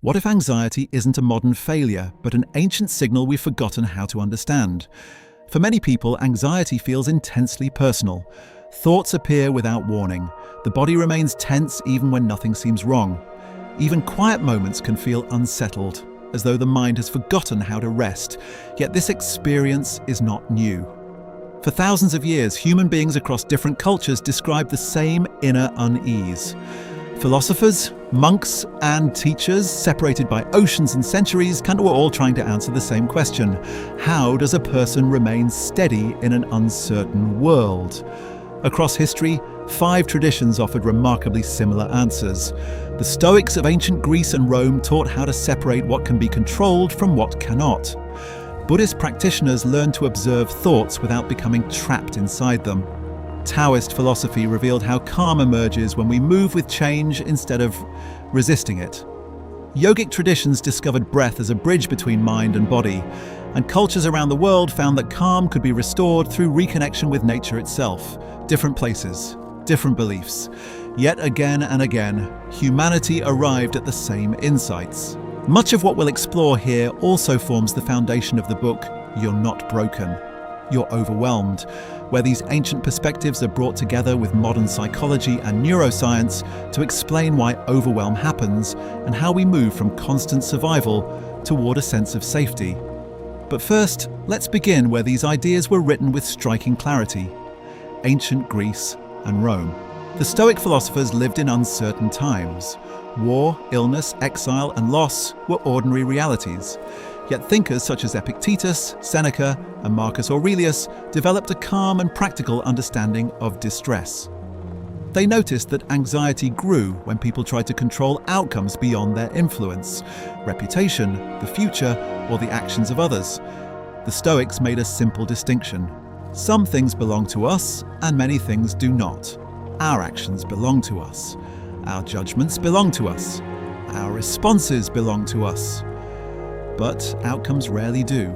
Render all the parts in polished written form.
What if anxiety isn't a modern failure, but an ancient signal we've forgotten how to understand? For many people, anxiety feels intensely personal. Thoughts appear without warning. The body remains tense even when nothing seems wrong. Even quiet moments can feel unsettled, as though the mind has forgotten how to rest. Yet this experience is not new. For thousands of years, human beings across different cultures described the same inner unease. Philosophers, monks, and teachers, separated by oceans and centuries, were all trying to answer the same question: how does a person remain steady in an uncertain world? Across history, 5 traditions offered remarkably similar answers. The Stoics of ancient Greece and Rome taught how to separate what can be controlled from what cannot. Buddhist practitioners learned to observe thoughts without becoming trapped inside them. Taoist philosophy revealed how calm emerges when we move with change instead of resisting it. Yogic traditions discovered breath as a bridge between mind and body, and cultures around the world found that calm could be restored through reconnection with nature itself. Different places, different beliefs. Yet again and again, humanity arrived at the same insights. Much of what we'll explore here also forms the foundation of the book You're Not Broken, You're Overwhelmed, where these ancient perspectives are brought together with modern psychology and neuroscience to explain why overwhelm happens and how we move from constant survival toward a sense of safety. But first, let's begin where these ideas were written with striking clarity: ancient Greece and Rome. The Stoic philosophers lived in uncertain times. War, illness, exile, and loss were ordinary realities. Yet thinkers such as Epictetus, Seneca, and Marcus Aurelius developed a calm and practical understanding of distress. They noticed that anxiety grew when people tried to control outcomes beyond their influence: reputation, the future, or the actions of others. The Stoics made a simple distinction. Some things belong to us, and many things do not. Our actions belong to us. Our judgments belong to us. Our responses belong to us. But outcomes rarely do.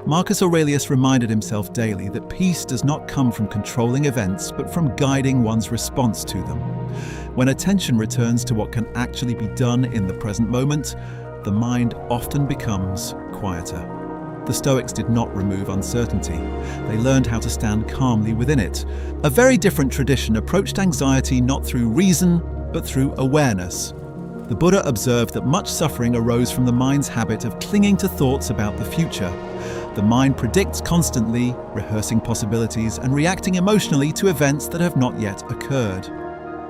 Marcus Aurelius reminded himself daily that peace does not come from controlling events, but from guiding one's response to them. When attention returns to what can actually be done in the present moment, the mind often becomes quieter. The Stoics did not remove uncertainty. They learned how to stand calmly within it. A very different tradition approached anxiety not through reason, but through awareness. The Buddha observed that much suffering arose from the mind's habit of clinging to thoughts about the future. The mind predicts constantly, rehearsing possibilities and reacting emotionally to events that have not yet occurred.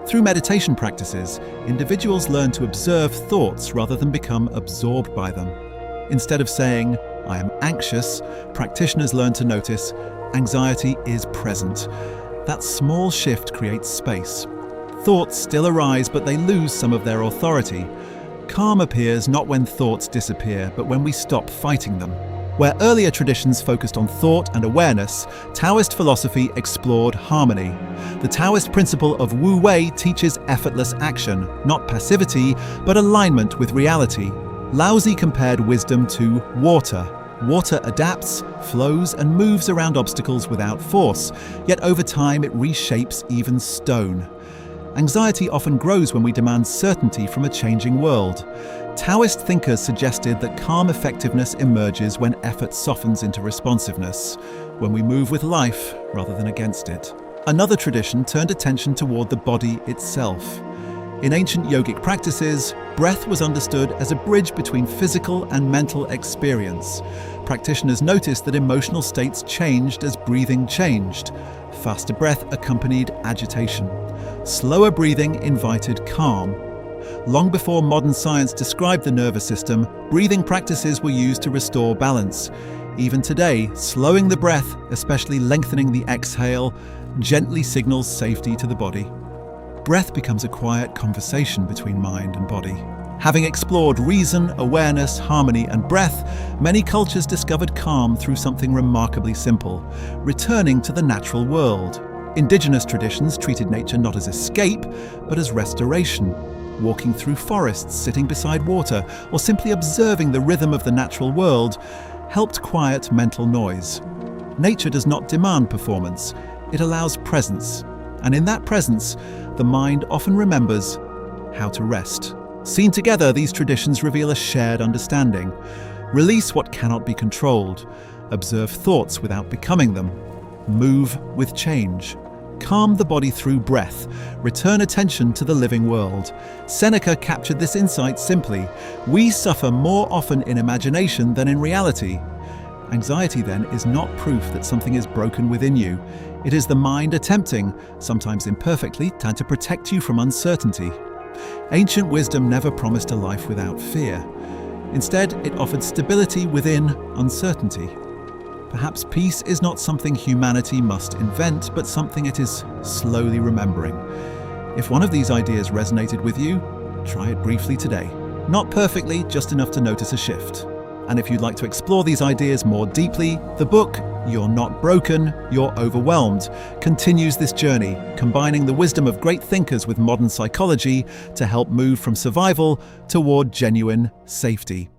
Through meditation practices, individuals learn to observe thoughts rather than become absorbed by them. Instead of saying, "I am anxious," practitioners learn to notice, anxiety is present. That small shift creates space. Thoughts still arise, but they lose some of their authority. Calm appears not when thoughts disappear, but when we stop fighting them. Where earlier traditions focused on thought and awareness, Taoist philosophy explored harmony. The Taoist principle of Wu Wei teaches effortless action, not passivity, but alignment with reality. Laozi compared wisdom to water. Water adapts, flows, and moves around obstacles without force, yet over time it reshapes even stone. Anxiety often grows when we demand certainty from a changing world. Taoist thinkers suggested that calm effectiveness emerges when effort softens into responsiveness, when we move with life rather than against it. Another tradition turned attention toward the body itself. In ancient yogic practices, breath was understood as a bridge between physical and mental experience. Practitioners noticed that emotional states changed as breathing changed. Faster breath accompanied agitation. Slower breathing invited calm. Long before modern science described the nervous system, breathing practices were used to restore balance. Even today, slowing the breath, especially lengthening the exhale, gently signals safety to the body. Breath becomes a quiet conversation between mind and body. Having explored reason, awareness, harmony, and breath, many cultures discovered calm through something remarkably simple: returning to the natural world. Indigenous traditions treated nature not as escape, but as restoration. Walking through forests, sitting beside water, or simply observing the rhythm of the natural world helped quiet mental noise. Nature does not demand performance, it allows presence. And in that presence, the mind often remembers how to rest. Seen together, these traditions reveal a shared understanding. Release what cannot be controlled. Observe thoughts without becoming them. Move with change. Calm the body through breath. Return attention to the living world. Seneca captured this insight simply: we suffer more often in imagination than in reality. Anxiety, then, is not proof that something is broken within you. It is the mind attempting, sometimes imperfectly, to protect you from uncertainty. Ancient wisdom never promised a life without fear. Instead, it offered stability within uncertainty. Perhaps peace is not something humanity must invent, but something it is slowly remembering. If one of these ideas resonated with you, try it briefly today. Not perfectly, just enough to notice a shift. And if you'd like to explore these ideas more deeply, the book, You're Not Broken, You're Overwhelmed, continues this journey, combining the wisdom of great thinkers with modern psychology to help move from survival toward genuine safety.